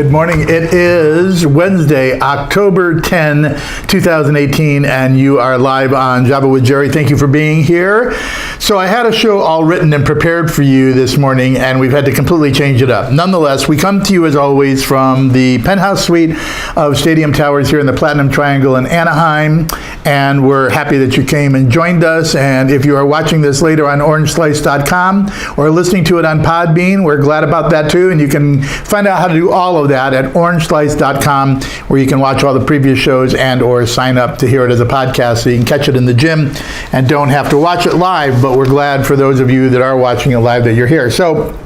Good morning. It is Wednesday, October 10, 2018, and you are live on Java with Jerry. Thank you for being here. So I had a show all written and prepared for you this morning, and we've had to completely change it up. Nonetheless, we come to you as always from the penthouse suite of Stadium Towers here in the Platinum Triangle in Anaheim, and we're happy that you came and joined us. And if you are watching this later on orangeslice.com or listening to it on Podbean, we're glad about that too, and you can find out how to do all of that at orangeslice.com, where you can watch all the previous shows and or sign up to hear it as a podcast so you can catch it in the gym and don't have to watch it live. But we're glad for those of you that are watching it live that you're here. So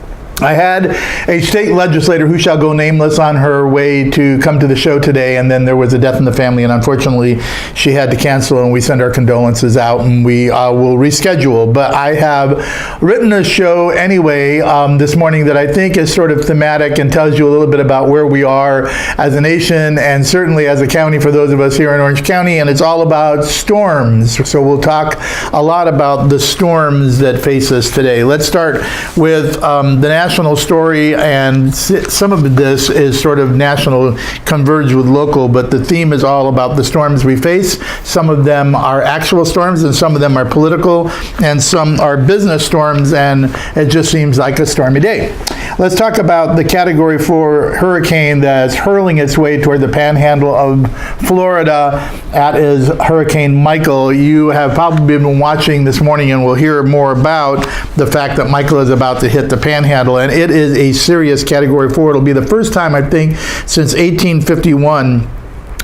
I had a state legislator who shall go nameless on her way to come to the show today, and then there was a death in the family, and unfortunately she had to cancel, and we send our condolences out, and we will reschedule. But I have written a show anyway this morning that I think is sort of thematic and tells you a little bit about where we are as a nation and certainly as a county for those of us here in Orange County, and it's all about storms. So we'll talk a lot about the storms that face us today. Let's start with the national story, and some of this is sort of national converged with local, but the theme is all about the storms we face. Some of them are actual storms, and some of them are political, and some are business storms, and it just seems like a stormy day. Let's talk about the Category 4 hurricane that's hurling its way toward the panhandle of Florida. That is Hurricane Michael. You have probably been watching this morning and will hear more about the fact that Michael is about to hit the panhandle, and it is a serious Category 4. It'll be the first time, I think, since 1851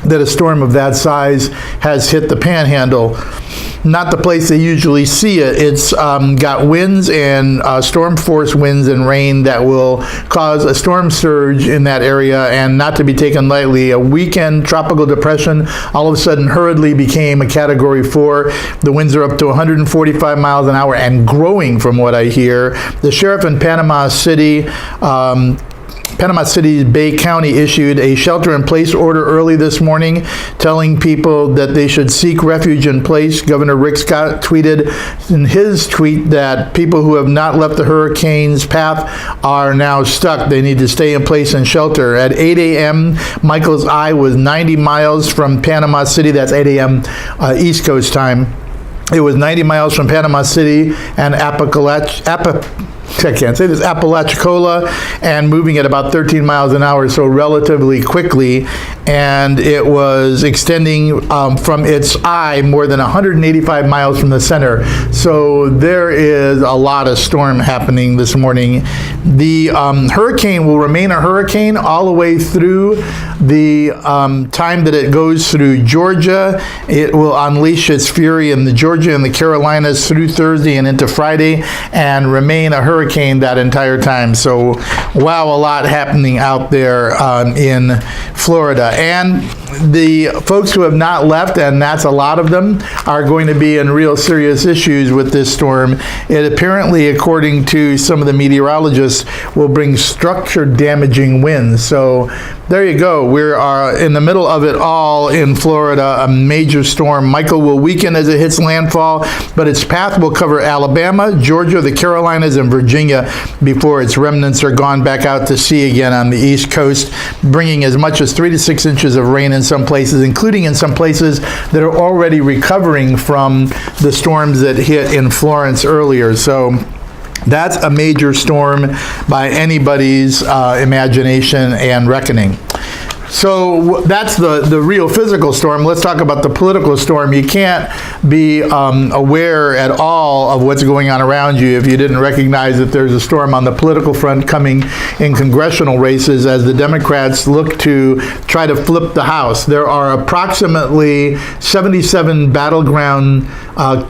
that a storm of that size has hit the panhandle. Not the place they usually see it. It's got winds and storm force winds and rain that will cause a storm surge in that area, and not to be taken lightly. A weekend tropical depression all of a sudden hurriedly became a Category 4. The winds are up to 145 miles an hour and growing from what I hear. The sheriff in Panama City Bay County issued a shelter-in-place order early this morning, telling people that they should seek refuge in place. Governor Rick Scott tweeted in his tweet that people who have not left the hurricane's path are now stuck. They need to stay in place and shelter. At 8 a.m., Michael's eye was 90 miles from Panama City. That's 8 a.m. East Coast time. It was 90 miles from Panama City and Apalachicola, and moving at about 13 miles an hour, so relatively quickly, and it was extending from its eye more than 185 miles from the center. So there is a lot of storm happening this morning. The hurricane will remain a hurricane all the way through the time that it goes through Georgia. It will unleash its fury in the Georgia and the Carolinas through Thursday and into Friday, and remain a hurricane that entire time. So wow, a lot happening out there in Florida. And the folks who have not left, and that's a lot of them, are going to be in real serious issues with this storm. It apparently, according to some of the meteorologists, will bring structure damaging winds. So there you go. We are in the middle of it all in Florida, a major storm. Michael will weaken as it hits landfall, but its path will cover Alabama, Georgia, the Carolinas, and Virginia before its remnants are gone back out to sea again on the East Coast, bringing as much as 3 to 6 inches of rain in some places, including in some places that are already recovering from the storms that hit in Florence earlier. So that's a major storm by anybody's imagination and reckoning. So that's the real physical storm. Let's talk about the political storm. You can't be aware at all of what's going on around you if you didn't recognize that there's a storm on the political front coming in congressional races as the Democrats look to try to flip the House. There are approximately 77 battleground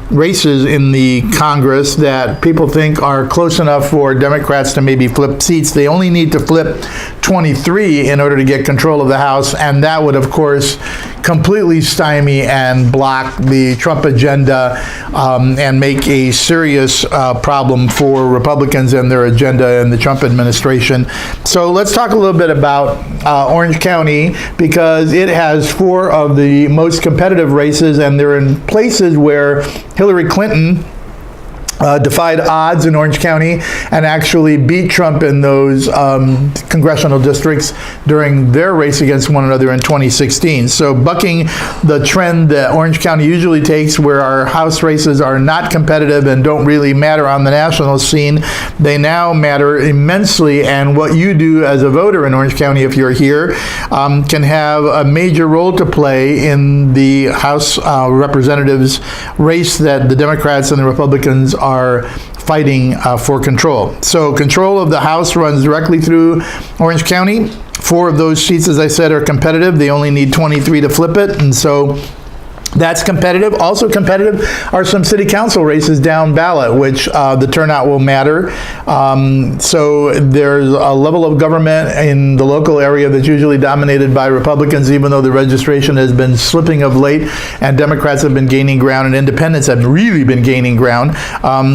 races in the Congress that people think are close enough for Democrats to maybe flip seats. They only need to flip 23 in order to get control of the House, and that would, of course, completely stymie and block the Trump agenda and make a serious problem for Republicans and their agenda in the Trump administration. So let's talk a little bit about Orange County, because it has 4 of the most competitive races, and they're in places where Hillary Clinton defied odds in Orange County and actually beat Trump in those congressional districts during their race against one another in 2016. So bucking the trend that Orange County usually takes, where our House races are not competitive and don't really matter on the national scene, they now matter immensely. And what you do as a voter in Orange County, if you're here, can have a major role to play in the House Representatives race that the Democrats and the Republicans are fighting for control. So control of the House runs directly through Orange County. 4 of those seats, as I said, are competitive. They only need 23 to flip it, and so that's competitive. Also competitive are some city council races down ballot, which the turnout will matter. So there's a level of government in the local area that's usually dominated by Republicans, even though the registration has been slipping of late and Democrats have been gaining ground and independents have really been gaining ground.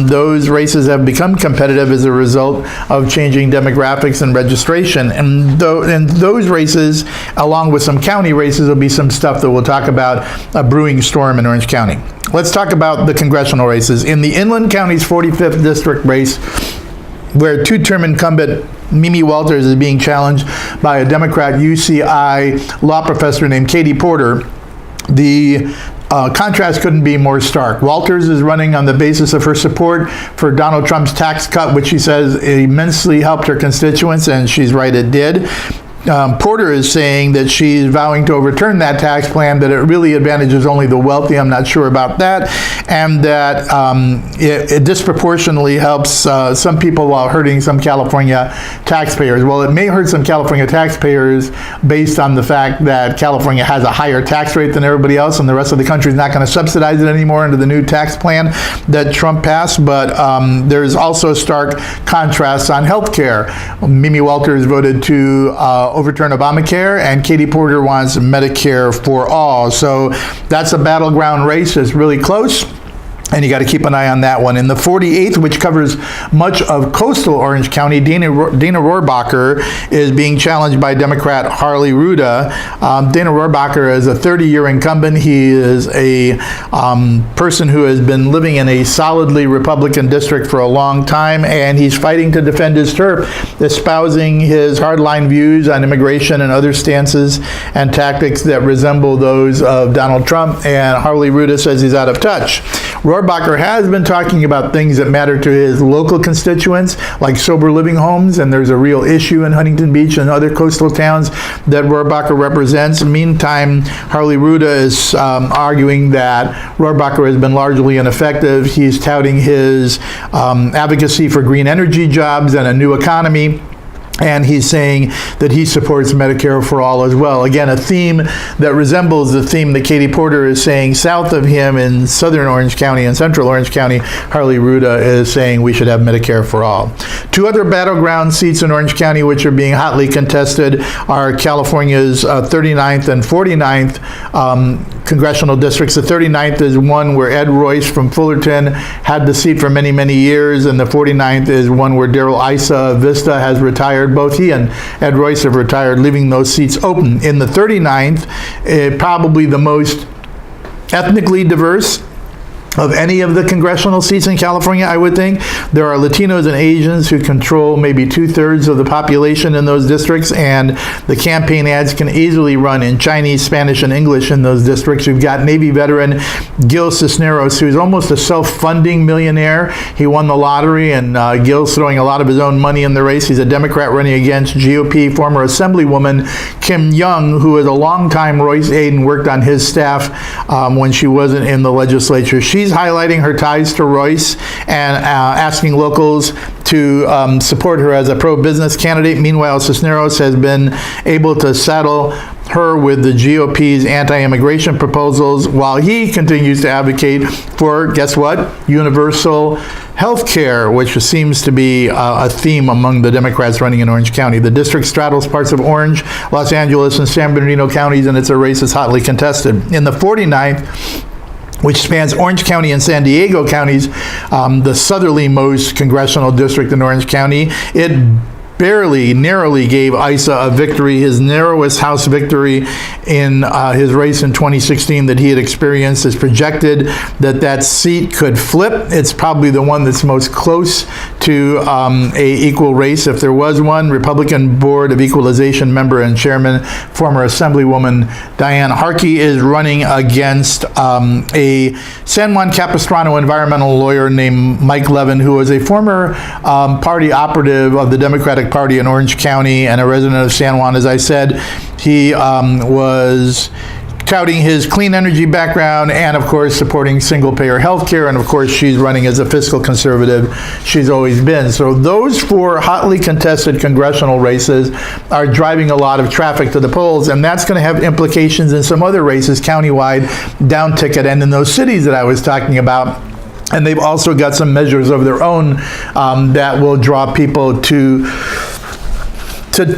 Those races have become competitive as a result of changing demographics and registration. And those races, along with some county races, will be some stuff that we'll talk about brewing storm in Orange County. Let's talk about the congressional races. In the Inland County's 45th district race, where 2-term incumbent Mimi Walters is being challenged by a Democrat UCI law professor named Katie Porter, the contrast couldn't be more stark. Walters is running on the basis of her support for Donald Trump's tax cut, which she says immensely helped her constituents, and she's right, it did. Porter is saying that she's vowing to overturn that tax plan, that it really advantages only the wealthy. I'm not sure about that. And that it disproportionately helps some people while hurting some California taxpayers. Well, it may hurt some California taxpayers based on the fact that California has a higher tax rate than everybody else, and the rest of the country is not going to subsidize it anymore under the new tax plan that Trump passed. But there's also stark contrasts on health care. Mimi Walters voted to overturn Obamacare, and Katie Porter wants Medicare for all. So that's a battleground race. It's really close, and you got to keep an eye on that one. In the 48th, which covers much of coastal Orange County, Dana Rohrabacher is being challenged by Democrat Harley Ruda. Dana Rohrabacher is a 30-year incumbent. He is a person who has been living in a solidly Republican district for a long time, and he's fighting to defend his turf, espousing his hardline views on immigration and other stances and tactics that resemble those of Donald Trump, and Harley Ruda says he's out of touch. Rohrabacher has been talking about things that matter to his local constituents, like sober living homes, and there's a real issue in Huntington Beach and other coastal towns that Rohrabacher represents. Meantime, Harley Ruda is arguing that Rohrabacher has been largely ineffective. He's touting his advocacy for green energy jobs and a new economy. And he's saying that he supports Medicare for all as well. Again, a theme that resembles the theme that Katie Porter is saying south of him in southern Orange County and central Orange County. Harley Ruda is saying we should have Medicare for all. 2 other battleground seats in Orange County which are being hotly contested are California's 39th and 49th congressional districts. The 39th is one where Ed Royce from Fullerton had the seat for many, many years, and the 49th is one where Darrell Issa of Vista has retired. Both he and Ed Royce have retired, leaving those seats open. In the 39th, probably the most ethnically diverse of any of the congressional seats in California, I would think. There are Latinos and Asians who control maybe 2/3 of the population in those districts, and the campaign ads can easily run in Chinese, Spanish, and English in those districts. You've got Navy veteran Gil Cisneros, who's almost a self-funding millionaire. He won the lottery, and Gil's throwing a lot of his own money in the race. He's a Democrat running against GOP former Assemblywoman Kim Young, who is a longtime Royce aide and worked on his staff when she wasn't in the legislature. She's highlighting her ties to Royce and asking locals to support her as a pro-business candidate. Meanwhile, Cisneros has been able to saddle her with the GOP's anti-immigration proposals while he continues to advocate for, guess what, universal health care, which seems to be a theme among the Democrats running in Orange County. The district straddles parts of Orange, Los Angeles, and San Bernardino counties, and it's a race that's hotly contested. In the 49th, which spans Orange County and San Diego counties, the southerly most congressional district in Orange County, it narrowly gave Issa a victory, his narrowest House victory in his race in 2016 that he had experienced. It's projected that seat could flip. It's probably the one that's most close to a equal race, if there was one. Republican Board of Equalization member and chairman, former Assemblywoman Diane Harkey, is running against a San Juan Capistrano environmental lawyer named Mike Levin, who was a former party operative of the Democratic Party in Orange County and a resident of San Juan. As I said, he was touting his clean energy background and, of course, supporting single-payer health care. And, of course, she's running as a fiscal conservative. She's always been. So those 4 hotly contested congressional races are driving a lot of traffic to the polls, and that's going to have implications in some other races countywide, down ticket, and in those cities that I was talking about. And they've also got some measures of their own that will draw people to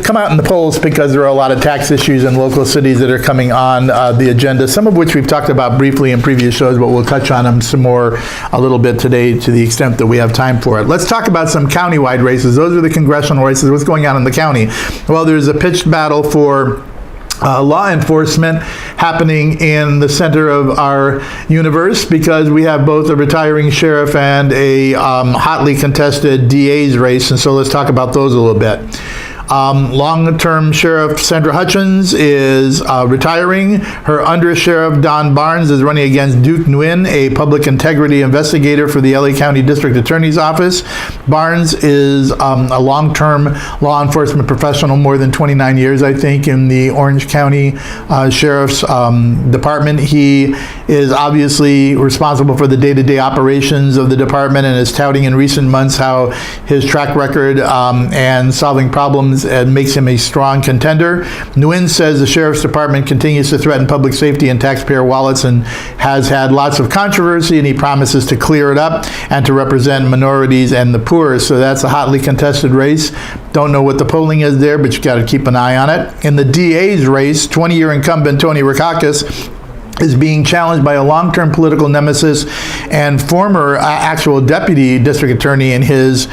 come out in the polls, because there are a lot of tax issues in local cities that are coming on the agenda, some of which we've talked about briefly in previous shows, but we'll touch on them some more a little bit today to the extent that we have time for it. Let's talk about some countywide races. Those are the congressional races. What's going on in the county? Well, there's a pitched battle for law enforcement happening in the center of our universe, because we have both a retiring sheriff and a hotly contested DA's race. And so let's talk about those a little bit. Long-term Sheriff Sandra Hutchins is retiring. Her under-sheriff Don Barnes is running against Duke Nguyen, a public integrity investigator for the LA County District Attorney's Office. Barnes is a long-term law enforcement professional, more than 29 years, I think, in the Orange County Sheriff's Department. He is obviously responsible for the day-to-day operations of the department and is touting in recent months how his track record and solving problems makes him a strong contender. Nguyen says the Sheriff's Department continues to threaten public safety and taxpayer wallets and has had lots of controversy, and he promises to clear it up and to represent minorities and the poor. So that's a hotly contested race. Don't know what the polling is there, but you got to keep an eye on it. In the DA's race, 20-year incumbent Tony Rackauckas is being challenged by a long-term political nemesis and former actual deputy district attorney in his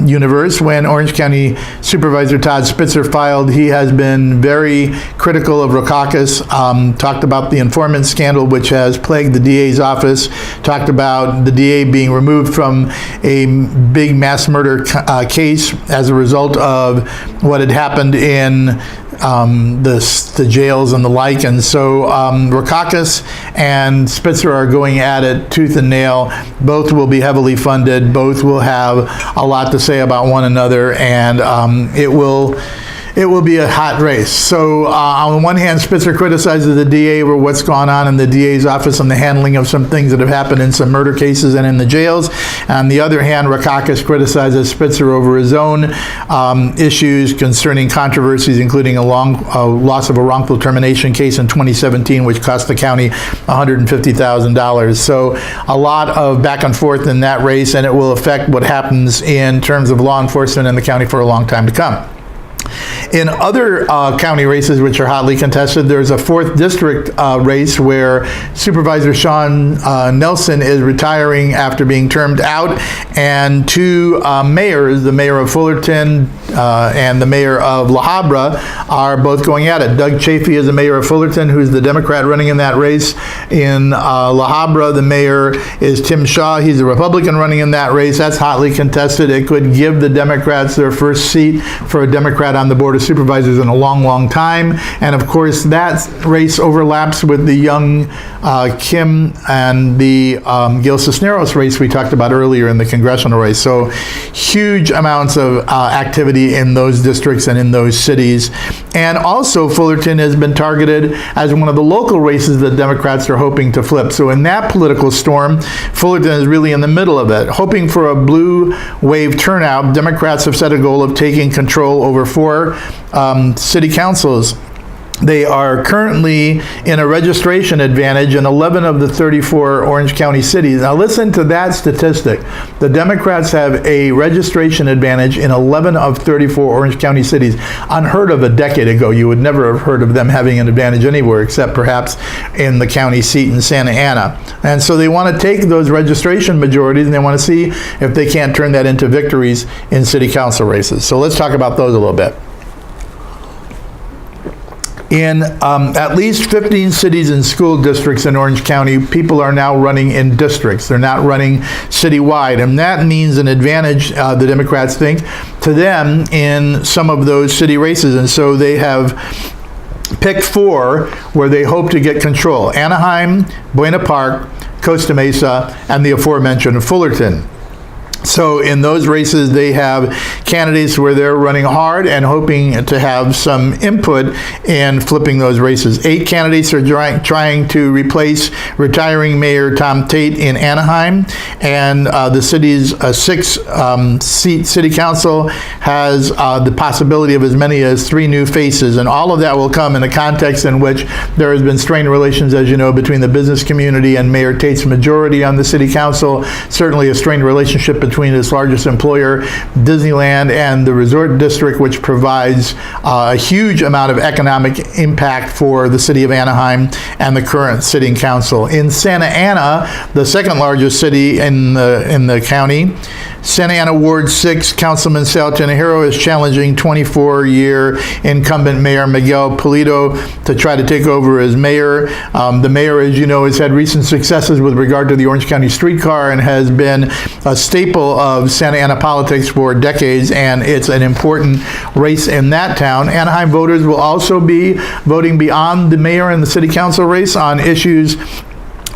universe. When Orange County Supervisor Todd Spitzer filed, he has been very critical of Rackauckas, talked about the informant scandal, which has plagued the DA's office, talked about the DA being removed from a big mass murder case as a result of what had happened in the jails and the like. And so Rackauckas and Spitzer are going at it tooth and nail. Both will be heavily funded. Both will have a lot to say about one another, and it will be a hot race. So on one hand, Spitzer criticizes the DA over what's gone on in the DA's office and the handling of some things that have happened in some murder cases and in the jails. On the other hand, Rackauckas criticizes Spitzer over his own issues concerning controversies, including a loss of a wrongful termination case in 2017, which cost the county $150,000. So a lot of back and forth in that race, and it will affect what happens in terms of law enforcement in the county for a long time to come. In other county races which are hotly contested, there's a 4th district race where Supervisor Sean Nelson is retiring after being termed out, and 2 mayors, the mayor of Fullerton and the mayor of La Habra, are both going at it. Doug Chafee is the mayor of Fullerton, who's the Democrat running in that race. In La Habra, the mayor is Tim Shaw. He's a Republican running in that race. That's hotly contested. It could give the Democrats their first seat for a Democrat on the Board of Supervisors in a long, long time. And of course, that race overlaps with the young Kim and the Gil Cisneros race we talked about earlier in the congressional race. So huge amounts of activity in those districts and in those cities. And also, Fullerton has been targeted as one of the local races that Democrats are hoping to flip. So in that political storm, Fullerton is really in the middle of it. Hoping for a blue wave turnout, Democrats have set a goal of taking control over 4 city councils They are currently in a registration advantage in 11 of the 34 Orange County cities. Now listen to that statistic. The Democrats have a registration advantage in 11 of 34 Orange County cities. Unheard of a decade ago. You would never have heard of them having an advantage anywhere except perhaps in the county seat in Santa Ana. And so they want to take those registration majorities and they want to see if they can't turn that into victories in city council races. So let's talk about those a little bit. In at least 15 cities and school districts in Orange County, people are now running in districts. They're not running citywide, and that means an advantage, the Democrats think, to them in some of those city races. And so they have picked 4 where they hope to get control: Anaheim, Buena Park, Costa Mesa, and the aforementioned Fullerton. So in those races, they have candidates where they're running hard and hoping to have some input in flipping those races. 8 candidates are trying to replace retiring Mayor Tom Tate in Anaheim, and the city's 6-seat city council has the possibility of as many as 3 new faces, and all of that will come in a context in which there has been strained relations, as you know, between the business community and Mayor Tate's majority on the city council. Certainly a strained relationship between its largest employer, Disneyland, and the resort district, which provides a huge amount of economic impact for the city of Anaheim and the current sitting council. In Santa Ana, the second largest city in the county, Santa Ana Ward 6 Councilman Sal Tinajero is challenging 24-year incumbent Mayor Miguel Pulido to try to take over as mayor. The mayor, as you know, has had recent successes with regard to the Orange County streetcar and has been a staple of Santa Ana politics for decades, and it's an important race in that town. Anaheim voters will also be voting beyond the mayor and the city council race on issues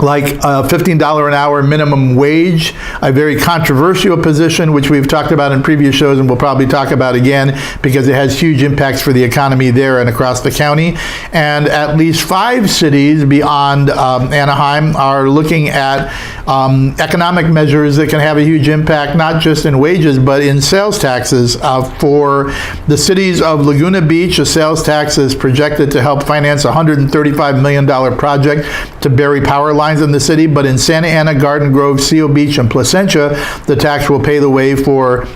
like a $15 an hour minimum wage, a very controversial position, which we've talked about in previous shows and we'll probably talk about again because it has huge impacts for the economy there and across the county. And at least 5 cities beyond Anaheim are looking at economic measures that can have a huge impact, not just in wages, but in sales taxes. For the cities of Laguna Beach, a sales tax is projected to help finance a $135 million project to bury power lines in the city, but in Santa Ana, Garden Grove, Seal Beach, and Placentia, the tax will pay the way for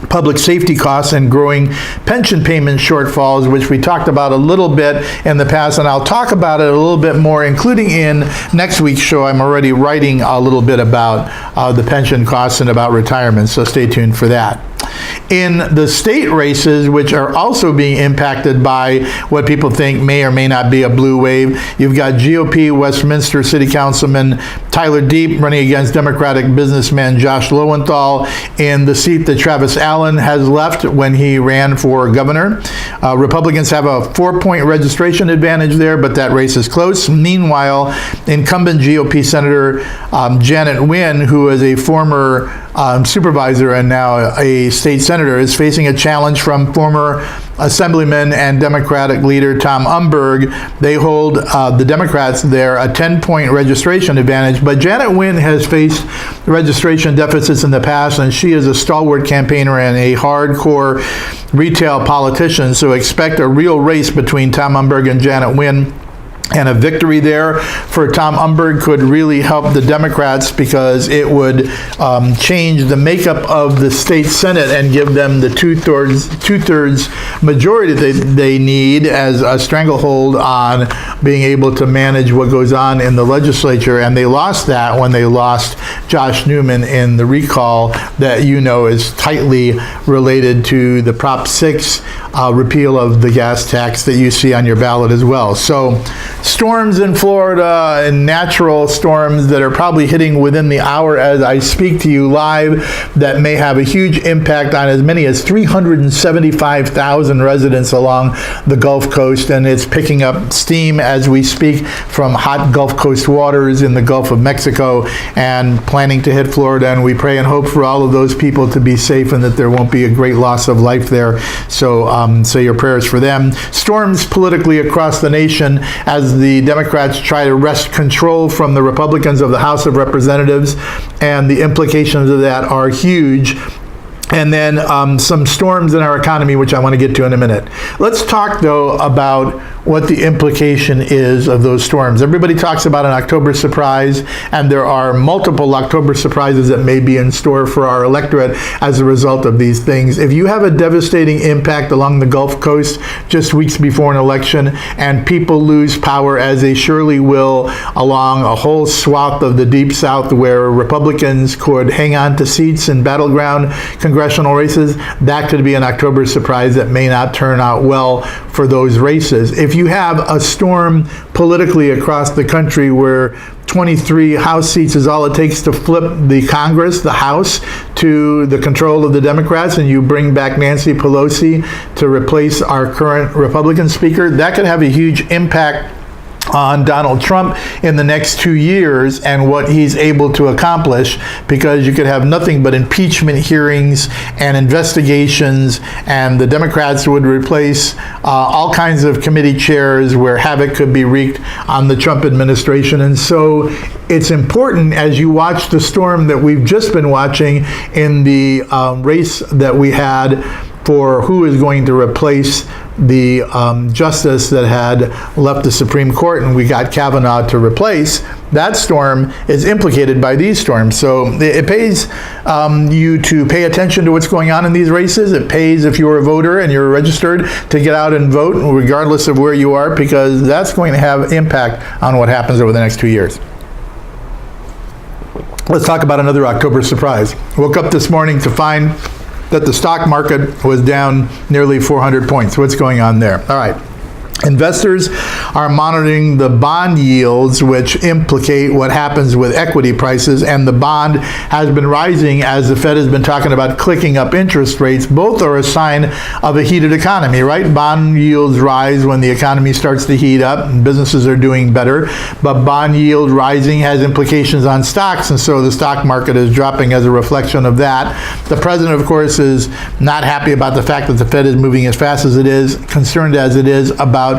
public safety costs and growing pension payment shortfalls, which we talked about a little bit in the past, and I'll talk about it a little bit more, including in next week's show. I'm already writing a little bit about the pension costs and about retirement, so stay tuned for that. In the state races, which are also being impacted by what people think may or may not be a blue wave, you've got GOP Westminster City Councilman Tyler Deep running against Democratic businessman Josh Lowenthal in the seat that Travis Allen has left when he ran for governor. Republicans have a 4-point registration advantage there, but that race is close. Meanwhile, incumbent GOP Senator Janet Nguyen, who is a former supervisor and now a state senator, is facing a challenge from former Assemblyman and Democratic leader Tom Umberg. They hold the Democrats there a 10-point registration advantage, but Janet Nguyen has faced registration deficits in the past, and she is a stalwart campaigner and a hardcore retail politician, so expect a real race between Tom Umberg and Janet Nguyen. And a victory there for Tom Umberg could really help the Democrats because it would change the makeup of the state Senate and give them the two-thirds majority that they need as a stranglehold on being able to manage what goes on in the legislature. And they lost that when they lost Josh Newman in the recall that you know is tightly related to the Prop 6 repeal of the gas tax that you see on your ballot as well. So storms in Florida and natural storms that are probably hitting within the hour as I speak to you live that may have a huge impact on as many as 375,000 residents along the Gulf Coast, and it's picking up steam as we speak from hot Gulf Coast waters in the Gulf of Mexico and planning to hit Florida, and we pray and hope for all of those people to be safe and that there won't be a great loss of life there. So say your prayers for them. Storms politically across the nation as the Democrats try to wrest control from the Republicans of the House of Representatives, and the implications of that are huge. and then some storms in our economy, which I want to get to in a minute. Let's talk, though, about what the implication is of those storms. Everybody talks about an October surprise, and there are multiple October surprises that may be in store for our electorate as a result of these things. If you have a devastating impact along the Gulf Coast just weeks before an election, and people lose power, as they surely will, along a whole swath of the Deep South where Republicans could hang on to seats in battleground congressional races, that could be an October surprise that may not turn out well for those races. If you have a storm politically across the country where 23 House seats is all it takes to flip the Congress, the House, to the control of the Democrats, and you bring back Nancy Pelosi to replace our current Republican Speaker, that could have a huge impact on Donald Trump in the next 2 years and what he's able to accomplish, because you could have nothing but impeachment hearings and investigations, and the Democrats would replace all kinds of committee chairs where havoc could be wreaked on the Trump administration. And so it's important, as you watch the storm that we've just been watching in the race that we had for who is going to replace the justice that had left the Supreme Court, and we got Kavanaugh to replace. That storm is implicated by these storms. So it pays you to pay attention to what's going on in these races. It pays, if you're a voter and you're registered, to get out and vote regardless of where you are, because that's going to have impact on what happens over the next 2 years. Let's talk about another October surprise. Woke up this morning to find that the stock market was down nearly 400 points. What's going on there? All right. Investors are monitoring the bond yields, which implicate what happens with equity prices, and the bond has been rising as the Fed has been talking about clicking up interest rates. Both are a sign of a heated economy, right? Bond yields rise when the economy starts to heat up and businesses are doing better, but bond yield rising has implications on stocks, and so the stock market is dropping as a reflection of that. The president, of course, is not happy about the fact that the Fed is moving as fast as it is, concerned as it is about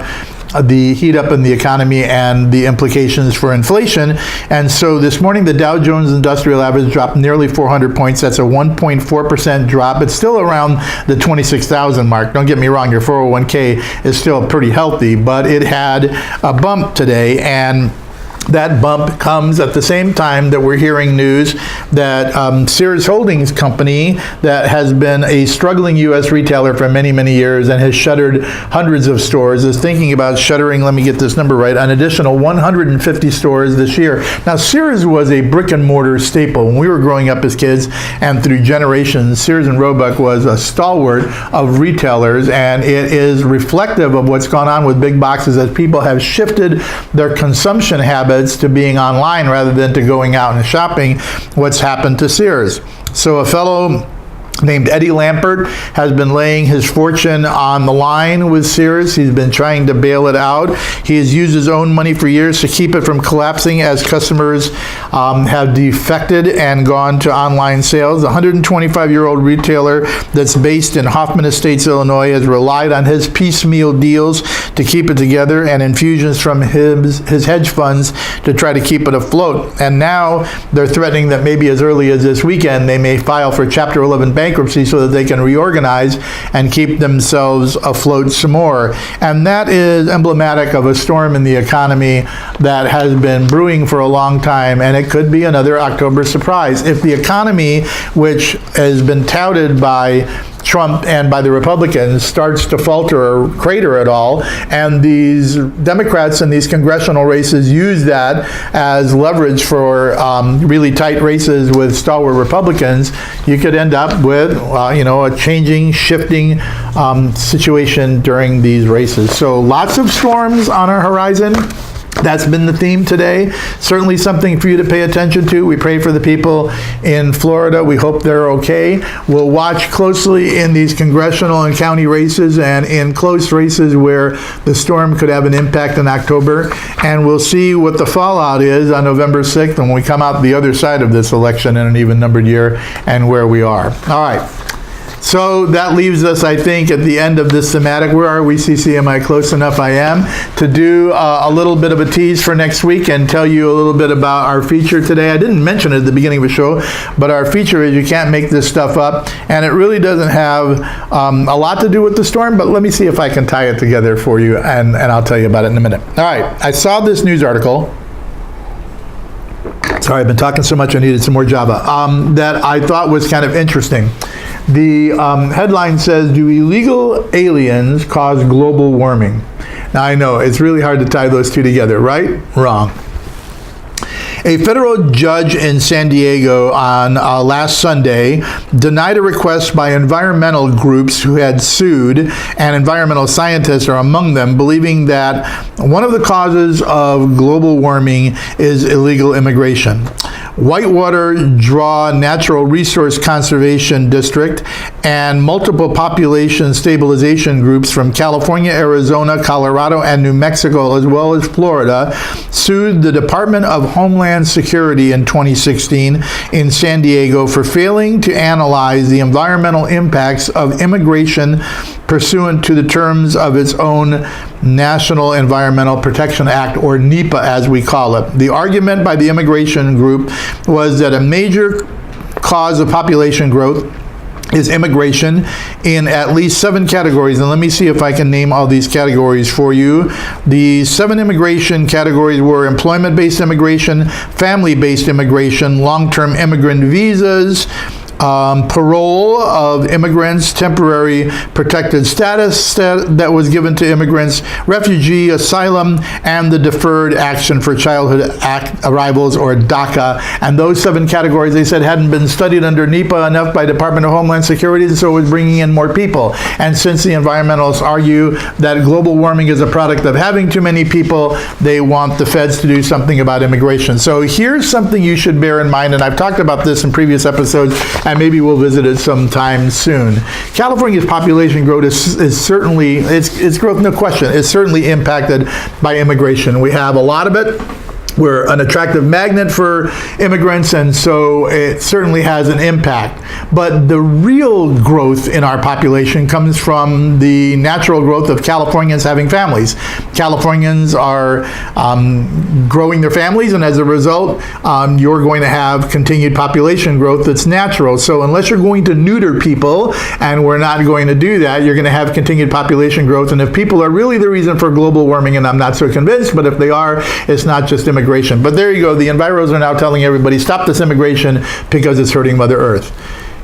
the heat up in the economy and the implications for inflation. And so this morning, the Dow Jones Industrial Average dropped nearly 400 points. That's a 1.4% drop. It's still around the 26,000 mark. Don't get me wrong, your 401k is still pretty healthy, but it had a bump today, and that bump comes at the same time that we're hearing news that Sears Holdings Company, that has been a struggling U.S. retailer for many, many years and has shuttered hundreds of stores, is thinking about shuttering, let me get this number right, an additional 150 stores this year. Now, Sears was a brick and mortar staple. When we were growing up as kids and through generations, Sears and Roebuck was a stalwart of retailers, and it is reflective of what's gone on with big boxes as people have shifted their consumption habits to being online rather than to going out and shopping. What's happened to Sears? So a fellow named Eddie Lampert has been laying his fortune on the line with Sears. He's been trying to bail it out. He has used his own money for years to keep it from collapsing as customers have defected and gone to online sales. The 125-year-old retailer that's based in Hoffman Estates, Illinois, has relied on his piecemeal deals to keep it together and infusions from his hedge funds to try to keep it afloat. And now they're threatening that maybe as early as this weekend they may file for Chapter 11 bankruptcy so that they can reorganize and keep themselves afloat some more. And that is emblematic of a storm in the economy that has been brewing for a long time, and it could be another October surprise. If the economy, which has been touted by Trump and by the Republicans, starts to falter or crater at all, and these Democrats in these congressional races use that as leverage for really tight races with stalwart Republicans, you could end up with a changing, shifting situation during these races. So lots of storms on our horizon. That's been the theme today. Certainly something for you to pay attention to. We pray for the people in Florida. We hope they're okay. We'll watch closely in these congressional and county races and in close races where the storm could have an impact in October. And we'll see what the fallout is on November 6th when we come out the other side of this election in an even-numbered year and where we are. All right. So that leaves us, I think, at the end of this thematic. Where are we, CC? Am I close enough? I am. To do a little bit of a tease for next week and tell you a little bit about our feature today. I didn't mention it at the beginning of the show, but our feature is You Can't Make This Stuff Up. And it really doesn't have a lot to do with the storm, but let me see if I can tie it together for you, and I'll tell you about it in a minute. All right, I saw this news article. Sorry, I've been talking so much I needed some more Java, that I thought was kind of interesting. The headline says, do illegal aliens cause global warming? Now I know, it's really hard to tie those two together, right? Wrong. A federal judge in San Diego on last Sunday denied a request by environmental groups who had sued, and environmental scientists are among them, believing that one of the causes of global warming is illegal immigration. Whitewater Draw Natural Resource Conservation District and multiple population stabilization groups from California, Arizona, Colorado, and New Mexico, as well as Florida, sued the Department of Homeland Security in 2016 in San Diego for failing to analyze the environmental impacts of immigration pursuant to the terms of its own National Environmental Protection Act, or NEPA as we call it. The argument by the immigration group was that a major cause of population growth is immigration in at least 7 categories. And let me see if I can name all these categories for you. The 7 immigration categories were employment-based immigration, family-based immigration, long-term immigrant visas, parole of immigrants, temporary protected status that was given to immigrants, refugee, asylum, and the Deferred Action for Childhood Act arrivals, or DACA. And those 7 categories, they said, hadn't been studied under NEPA enough by Department of Homeland Security, and so it was bringing in more people. And since the environmentalists argue that global warming is a product of having too many people, they want the feds to do something about immigration. So here's something you should bear in mind, and I've talked about this in previous episodes, and maybe we'll visit it sometime soon. California's population growth is certainly, its growth, no question, is certainly impacted by immigration. We have a lot of it. We're an attractive magnet for immigrants, and so it certainly has an impact. But the real growth in our population comes from the natural growth of Californians having families. Californians are growing their families, and as a result, you're going to have continued population growth that's natural. So unless you're going to neuter people, and we're not going to do that, you're going to have continued population growth. And if people are really the reason for global warming, and I'm not so convinced, but if they are, it's not just immigration. But there you go. The enviros are now telling everybody, stop this immigration because it's hurting Mother Earth.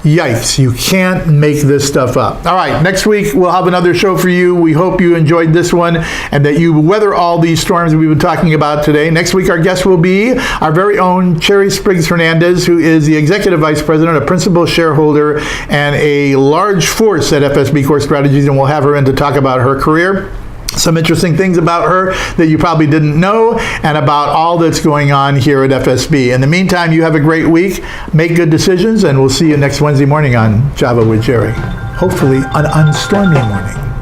Yikes, you can't make this stuff up. All right, next week we'll have another show for you. We hope you enjoyed this one and that you weather all these storms we've been talking about today. Next week our guest will be our very own Cherry Spriggs Hernandez, who is the Executive Vice President, a principal shareholder, and a large force at FSB Core Strategies, and we'll have her in to talk about her career, some interesting things about her that you probably didn't know, and about all that's going on here at FSB. In the meantime, you have a great week, make good decisions, and we'll see you next Wednesday morning on Java with Jerry. Hopefully an unstormy morning.